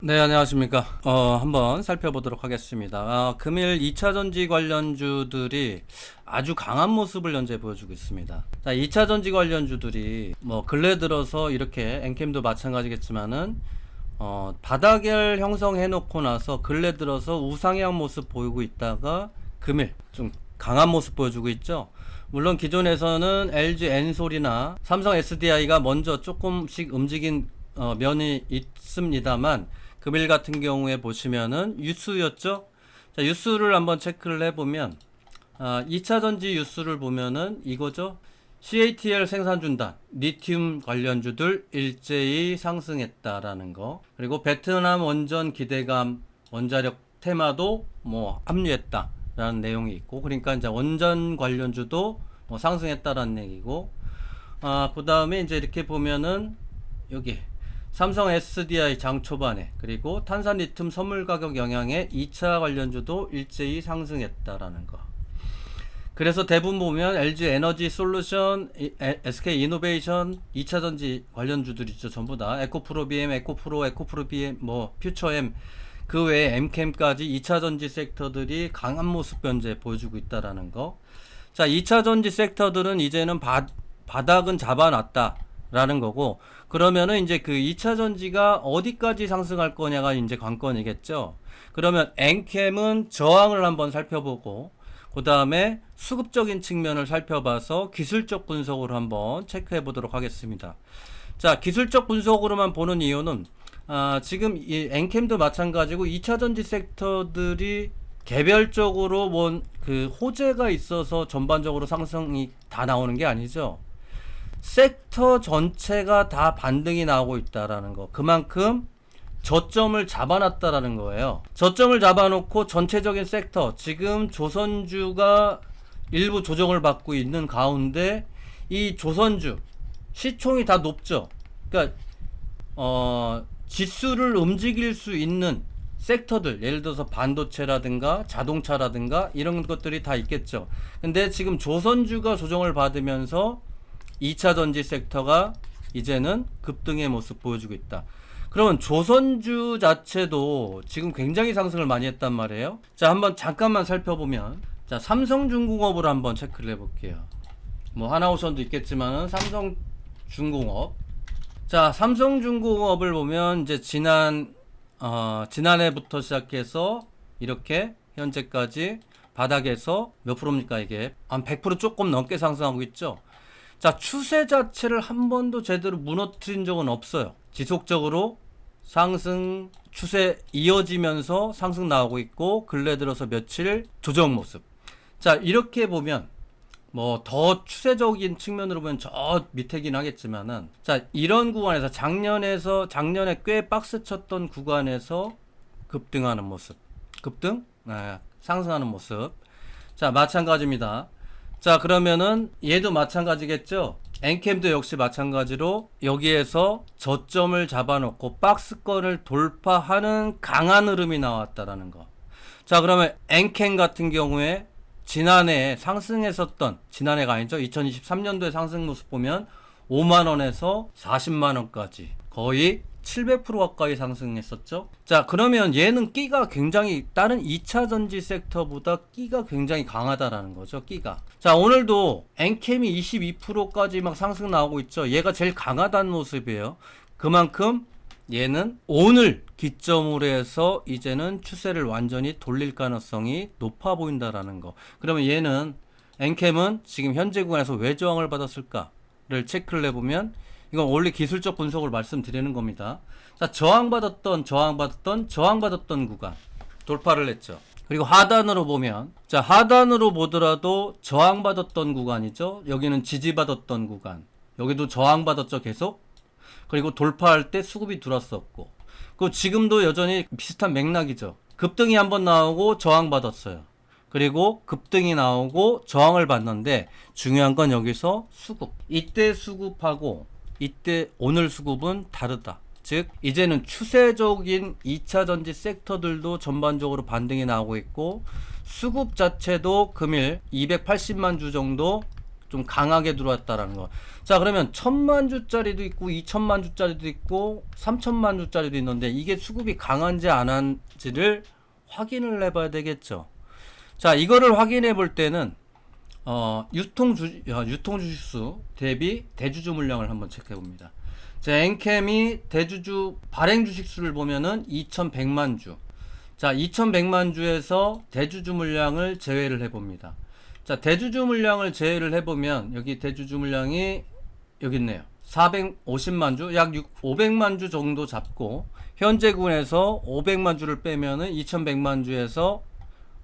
네, 안녕하십니까. 한번 살펴보도록 하겠습니다. 금일 2차전지 관련주들이 아주 강한 모습을 현재 보여주고 있습니다. 자, 2차전지 관련주들이 근래 들어서 이렇게 엔캠도 마찬가지겠지만은 바닥을 형성해 놓고 나서 근래 들어서 우상향 모습 보이고 있다가 금일 좀 강한 모습 보여주고 있죠. 물론 기존에서는 LG 엔솔이나 삼성 SDI가 먼저 조금씩 움직인 면이 있습니다만 금일 같은 경우에 보시면은 유수였죠. 자, 유수를 한번 체크를 해보면 2차전지 유수를 보면은 이거죠. CATL 생산 중단, 리튬 관련주들 일제히 상승했다라는 거. 그리고 베트남 원전 기대감, 원자력 테마도 합류했다라는 내용이 있고, 그러니까 이제 원전 관련주도 상승했다라는 얘기고, 그 다음에 이제 이렇게 보면은 여기 삼성 SDI 장 초반에, 그리고 탄산 리튬 선물 가격 영향에 2차 관련주도 일제히 상승했다라는 거. 그래서 대부분 보면 LG 에너지 솔루션, SK 이노베이션, 2차전지 관련주들 있죠. 전부 다 에코프로 BM, 에코프로 BM, 퓨처엠, 그 외에 엠캠까지 2차전지 섹터들이 강한 모습 현재 보여주고 있다라는 거. 자, 2차전지 섹터들은 이제는 바닥은 잡아놨다 라는 거고, 그러면은 이제 그 2차 전지가 어디까지 상승할 거냐가 이제 관건이겠죠. 그러면 엔캠은 저항을 한번 살펴보고, 그 다음에 수급적인 측면을 살펴봐서 기술적 분석으로 한번 체크해 보도록 하겠습니다. 자, 기술적 분석으로만 보는 이유는 지금 이 엔캠도 마찬가지고 2차 전지 섹터들이 개별적으로 그 호재가 있어서 전반적으로 상승이 다 나오는 게 아니죠. 섹터 전체가 다 반등이 나오고 있다라는 거. 그만큼 저점을 잡아놨다라는 거예요. 저점을 잡아놓고 전체적인 섹터, 지금 조선주가 일부 조정을 받고 있는 가운데 이 조선주 시총이 다 높죠. 그러니까 지수를 움직일 수 있는 섹터들, 예를 들어서 반도체라든가 자동차라든가 이런 것들이 다 있겠죠. 근데 지금 조선주가 조정을 받으면서 2차 전지 섹터가 이제는 급등의 모습 보여주고 있다. 그러면 조선주 자체도 지금 굉장히 상승을 많이 했단 말이에요. 자, 한번 잠깐만 살펴보면, 자, 삼성중공업을 한번 체크를 해볼게요. 하나오션도 있겠지만은 삼성중공업. 자, 삼성중공업을 보면 이제 지난해부터 시작해서 이렇게 현재까지 바닥에서 몇 프로입니까? 이게 한 100% 조금 넘게 상승하고 있죠. 자, 추세 자체를 한 번도 제대로 무너뜨린 적은 없어요. 지속적으로 상승 추세 이어지면서 상승 나오고 있고, 근래 들어서 며칠 조정 모습. 자, 이렇게 보면 더 추세적인 측면으로 보면 저 밑에긴 하겠지만은, 자, 이런 구간에서 작년에 꽤 박스 쳤던 구간에서 급등하는 모습. 상승하는 모습. 자, 마찬가지입니다. 자, 그러면은 얘도 마찬가지겠죠. 엔캠도 역시 마찬가지로 여기에서 저점을 잡아놓고 박스권을 돌파하는 강한 흐름이 나왔다라는 거. 자, 그러면 엔캠 같은 경우에 지난해에 상승했었던, 지난해가 아니죠, 2023년도에 상승 모습 보면 5만원에서 40만원까지 거의 700% 가까이 상승했었죠. 자, 그러면 얘는 끼가 굉장히 다른 2차 전지 섹터보다 끼가 굉장히 강하다라는 거죠. 끼가. 자, 오늘도 엔캠이 22%까지 막 상승 나오고 있죠. 얘가 제일 강하다는 모습이에요. 그만큼 얘는 오늘 기점으로 해서 이제는 추세를 완전히 돌릴 가능성이 높아 보인다라는 거. 그러면 얘는, 엔캠은 지금 현재 구간에서 왜 저항을 받았을까를 체크를 해보면, 이건 원래 기술적 분석을 말씀드리는 겁니다. 자, 저항받았던 구간 돌파를 했죠. 그리고 하단으로 보면, 자, 하단으로 보더라도 저항받았던 구간이죠. 여기는 지지받았던 구간, 여기도 저항받았죠, 계속. 그리고 돌파할 때 수급이 들어왔었고, 그 지금도 여전히 비슷한 맥락이죠. 급등이 한번 나오고 저항받았어요. 그리고 급등이 나오고 저항을 받는데, 중요한 건 여기서 수급, 이때 수급하고 이때 오늘 수급은 다르다. 즉, 이제는 추세적인 2차 전지 섹터들도 전반적으로 반등이 나오고 있고, 수급 자체도 금일 280만 주 정도 좀 강하게 들어왔다라는 거. 자, 그러면 1000만 주짜리도 있고 2000만 주짜리도 있고 3000만 주짜리도 있는데 이게 수급이 강한지 안 한지를 확인을 해봐야 되겠죠. 자, 이거를 확인해 볼 때는 유통 주식수 대비 대주주 물량을 한번 체크해 봅니다. 자, 엔캠이 대주주 발행 주식수를 보면은 2100만 주. 자, 2100만 주에서 대주주 물량을 제외를 해 봅니다. 자, 대주주 물량을 제외를 해 보면 여기 대주주 물량이 여기 있네요. 450만 주, 약 500만 주 정도 잡고 현재 군에서 500만 주를 빼면은 2100만 주에서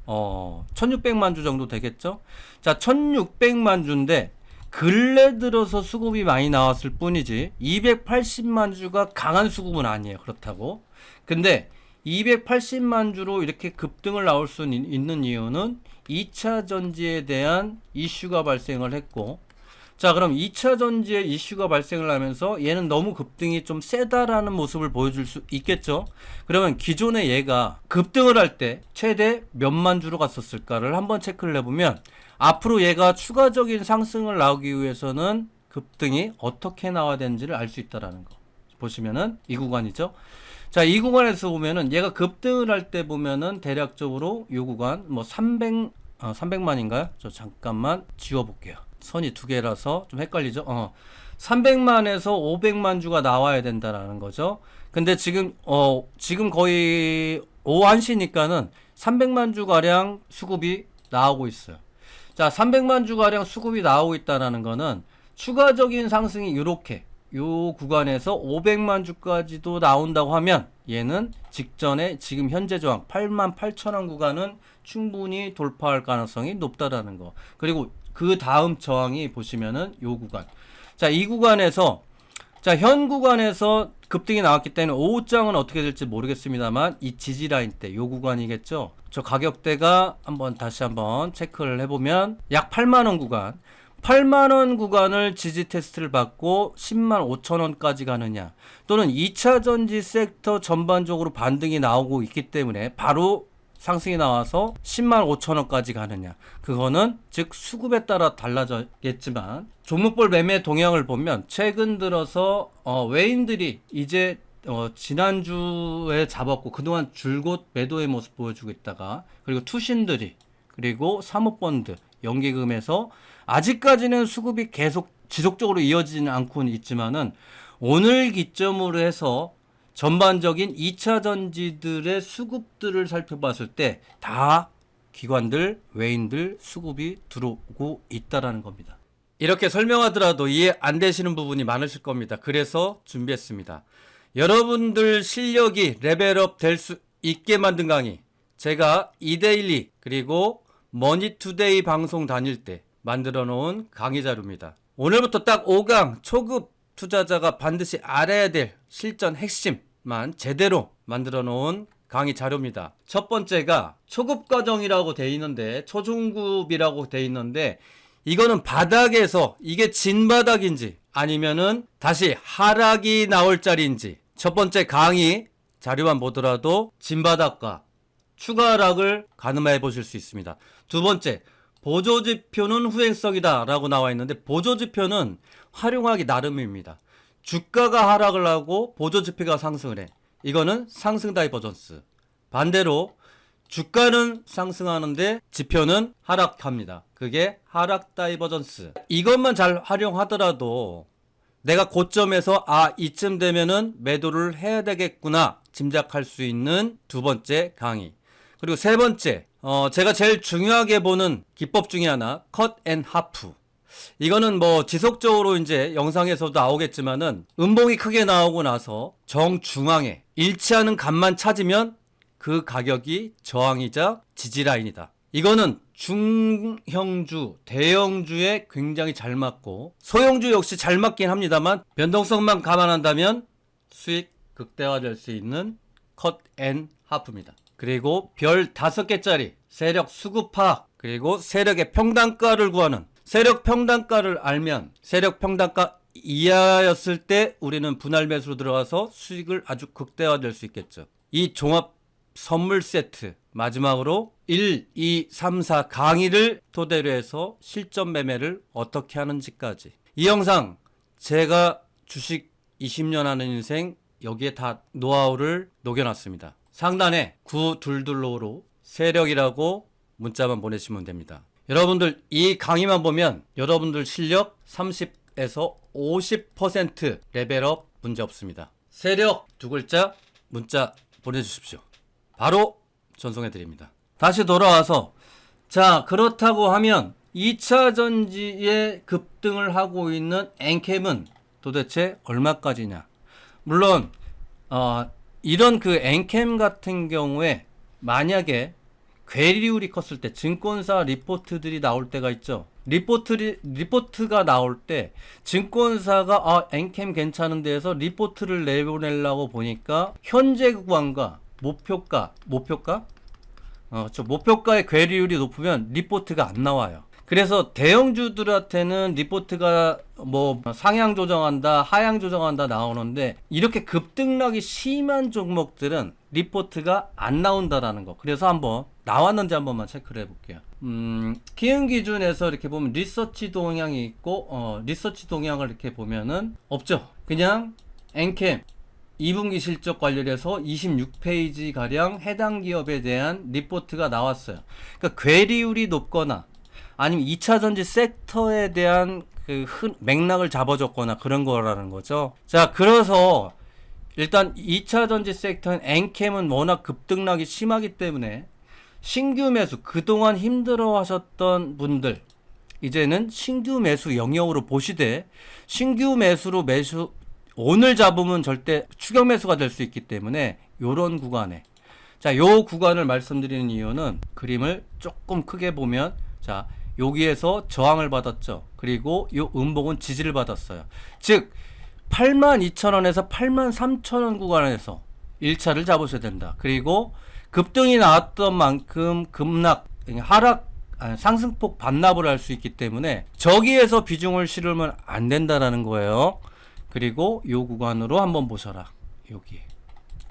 1600만 주 정도 되겠죠. 자, 1600만 주인데 근래 들어서 수급이 많이 나왔을 뿐이지 280만 주가 강한 수급은 아니에요. 그렇다고. 근데 280만 주로 이렇게 급등을 나올 수 있는 이유는 2차 전지에 대한 이슈가 발생을 했고, 자, 그럼 2차 전지에 이슈가 발생을 하면서 얘는 너무 급등이 좀 세다라는 모습을 보여줄 수 있겠죠. 그러면 기존에 얘가 급등을 할 때 최대 몇만 주로 갔었을까를 한번 체크를 해보면 앞으로 얘가 추가적인 상승을 나오기 위해서는 급등이 어떻게 나와야 되는지를 알 수 있다라는 거 보시면은 이 구간이죠. 자, 이 구간에서 보면은 얘가 급등을 할 때 보면은 대략적으로 이 구간 뭐 300만인가요? 저 잠깐만 지워볼게요. 선이 두 개라서 좀 헷갈리죠. 300만에서 500만 주가 나와야 된다라는 거죠. 근데 지금 거의 오후 1시니까는 300만 주 가량 수급이 나오고 있어요. 자, 300만 주 가량 수급이 나오고 있다라는 거는 추가적인 상승이 이렇게 요 구간에서 500만 주까지도 나온다고 하면 얘는 직전에 지금 현재 저항 88,000원 구간은 충분히 돌파할 가능성이 높다라는 거. 그리고 그 다음 저항이 보시면은 요 구간. 자, 이 구간에서 자, 현 구간에서 급등이 나왔기 때문에 오후장은 어떻게 될지 모르겠습니다만 이 지지 라인 때 요 구간이겠죠. 저 가격대가 다시 한번 체크를 해보면 약 8만원 구간. 8만원 구간을 지지 테스트를 받고 10만 5천원까지 가느냐, 또는 2차 전지 섹터 전반적으로 반등이 나오고 있기 때문에 바로 상승이 나와서 10만 5천원까지 가느냐, 그거는 즉 수급에 따라 달라졌겠지만 종목별 매매 동향을 보면 최근 들어서 외인들이 이제 지난주에 잡았고 그동안 줄곧 매도의 모습 보여주고 있다가, 그리고 투신들이, 그리고 사모펀드, 연기금에서 아직까지는 수급이 계속 지속적으로 이어지지는 않고는 있지만은 오늘 기점으로 해서 전반적인 2차 전지들의 수급들을 살펴봤을 때 다 기관들, 외인들 수급이 들어오고 있다라는 겁니다. 이렇게 설명하더라도 이해 안 되시는 부분이 많으실 겁니다. 그래서 준비했습니다. 여러분들 실력이 레벨업 될 수 있게 만든 강의, 제가 이데일리 그리고 머니투데이 방송 다닐 때 만들어 놓은 강의 자료입니다. 오늘부터 딱 5강 초급 투자자가 반드시 알아야 될 실전 핵심만 제대로 만들어 놓은 강의 자료입니다. 첫 번째가 초급 과정이라고 돼 있는데, 초중급이라고 돼 있는데, 이거는 바닥에서 이게 진바닥인지 아니면은 다시 하락이 나올 자리인지, 첫 번째 강의 자료만 보더라도 진바닥과 추가 하락을 가늠해 보실 수 있습니다. 두 번째, 보조지표는 후행성이다 라고 나와 있는데, 보조지표는 활용하기 나름입니다. 주가가 하락을 하고 보조지표가 상승을 해. 이거는 상승 다이버전스. 반대로 주가는 상승하는데 지표는 하락합니다. 그게 하락 다이버전스. 이것만 잘 활용하더라도 내가 고점에서 이쯤 되면은 매도를 해야 되겠구나 짐작할 수 있는 두 번째 강의. 그리고 세 번째, 제가 제일 중요하게 보는 기법 중에 하나, 컷 앤 하프. 이거는 뭐 지속적으로 이제 영상에서도 나오겠지만은 음봉이 크게 나오고 나서 정중앙에 일치하는 값만 찾으면 그 가격이 저항이자 지지라인이다. 이거는 중형주, 대형주에 굉장히 잘 맞고 소형주 역시 잘 맞긴 합니다만 변동성만 감안한다면 수익 극대화될 수 있는 컷 앤 하프입니다. 그리고 별 5개짜리 세력 수급 파악, 그리고 세력의 평단가를 구하는, 세력 평단가를 알면 세력 평단가 이하였을 때 우리는 분할 매수로 들어가서 수익을 아주 극대화될 수 있겠죠. 이 종합 선물 세트 마지막으로 1, 2, 3, 4 강의를 토대로 해서 실전 매매를 어떻게 하는지까지. 이 영상 제가 주식 20년 하는 인생 여기에 다 노하우를 녹여놨습니다. 상단에 922로 세력이라고 문자만 보내시면 됩니다. 여러분들 이 강의만 보면 여러분들 실력 30에서 50% 레벨업 문제 없습니다. 세력 두 글자 문자 보내주십시오. 바로 전송해 드립니다. 다시 돌아와서 자 그렇다고 하면 2차 전지에 급등을 하고 있는 엔캠은 도대체 얼마까지냐. 물론 이런 그 엔캠 같은 경우에 만약에 괴리율이 컸을 때 증권사 리포트들이 나올 때가 있죠. 리포트가 나올 때 증권사가 엔캠 괜찮은데 해서 리포트를 내보내려고 보니까 현재 구간과 목표가의 괴리율이 높으면 리포트가 안 나와요. 그래서 대형주들한테는 리포트가 뭐 상향 조정한다, 하향 조정한다 나오는데 이렇게 급등락이 심한 종목들은 리포트가 안 나온다라는 거. 그래서 한번 나왔는지 한번만 체크를 해볼게요. 키움 기준에서 이렇게 보면 리서치 동향이 있고 리서치 동향을 이렇게 보면은 없죠. 그냥 엔캠 2분기 실적 관련해서 26페이지 가량 해당 기업에 대한 리포트가 나왔어요. 그러니까 괴리율이 높거나 아니면 2차 전지 섹터에 대한 그 맥락을 잡아줬거나 그런 거라는 거죠. 자, 그래서 일단 2차 전지 섹터인 엔캠은 워낙 급등락이 심하기 때문에 신규 매수, 그동안 힘들어 하셨던 분들 이제는 신규 매수 영역으로 보시되 신규 매수로 오늘 잡으면 절대 추격 매수가 될 수 있기 때문에 요런 구간에 자, 요 구간을 말씀드리는 이유는 그림을 조금 크게 보면 자, 여기에서 저항을 받았죠. 그리고 요 음봉은 지지를 받았어요. 즉 82,000원에서 83,000원 구간에서 1차를 잡으셔야 된다. 그리고 급등이 나왔던 만큼 상승폭 반납을 할 수 있기 때문에 저기에서 비중을 실으면 안 된다라는 거예요. 그리고 요 구간으로 한번 보셔라. 여기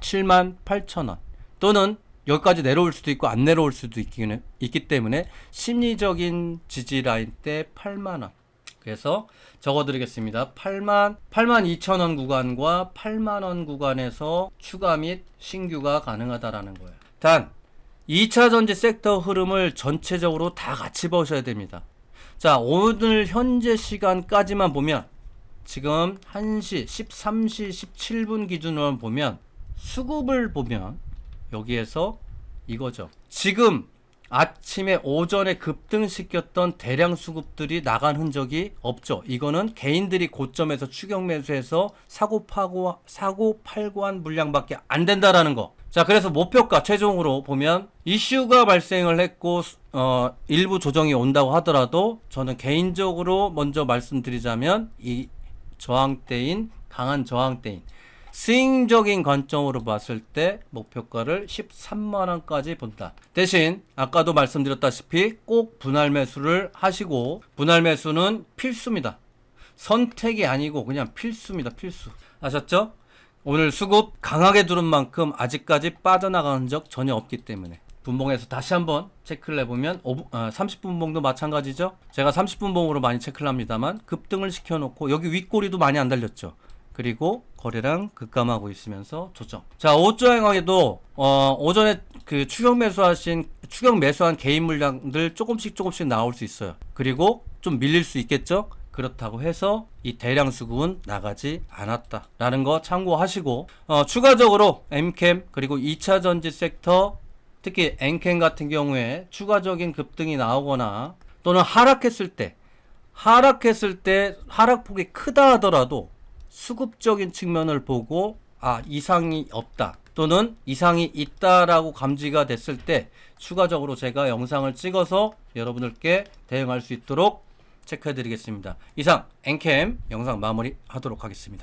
78,000원 또는 여기까지 내려올 수도 있고 안 내려올 수도 있기 때문에 심리적인 지지 라인 때 8만원. 그래서 적어드리겠습니다. 82,000원 구간과 8만원 구간에서 추가 및 신규가 가능하다라는 거예요. 단 2차 전지 섹터 흐름을 전체적으로 다 같이 보셔야 됩니다. 자, 오늘 현재 시간까지만 보면 지금 1시 13시 17분 기준으로 보면 수급을 보면 여기에서 이거죠. 지금 아침에 오전에 급등시켰던 대량 수급들이 나간 흔적이 없죠. 이거는 개인들이 고점에서 추격 매수해서 사고 팔고 한 물량밖에 안 된다라는 거. 자, 그래서 목표가 최종으로 보면 이슈가 발생을 했고 일부 조정이 온다고 하더라도 저는 개인적으로 먼저 말씀드리자면 이 저항대인 강한 저항대인 스윙적인 관점으로 봤을 때 목표가를 13만원까지 본다. 대신 아까도 말씀드렸다시피 꼭 분할 매수를 하시고 분할 매수는 필수입니다. 선택이 아니고 그냥 필수입니다. 필수. 아셨죠? 오늘 수급 강하게 두른 만큼 아직까지 빠져나간 흔적 전혀 없기 때문에 분봉에서 다시 한번 체크를 해보면 30분봉도 마찬가지죠. 제가 30분봉으로 많이 체크를 합니다만 급등을 시켜놓고 여기 윗꼬리도 많이 안 달렸죠. 그리고 거래량 급감하고 있으면서 조정. 자, 5조 행황에도 오전에 그 추격 매수한 개인 물량들 조금씩 나올 수 있어요. 그리고 좀 밀릴 수 있겠죠. 그렇다고 해서 이 대량 수급은 나가지 않았다라는 거 참고하시고 추가적으로 엔캠 그리고 2차 전지 섹터 특히 엔캠 같은 경우에 추가적인 급등이 나오거나 또는 하락했을 때 하락폭이 크다 하더라도 수급적인 측면을 보고 이상이 없다 또는 이상이 있다라고 감지가 됐을 때 추가적으로 제가 영상을 찍어서 여러분들께 대응할 수 있도록 체크해 드리겠습니다. 이상 엔캠 영상 마무리 하도록 하겠습니다.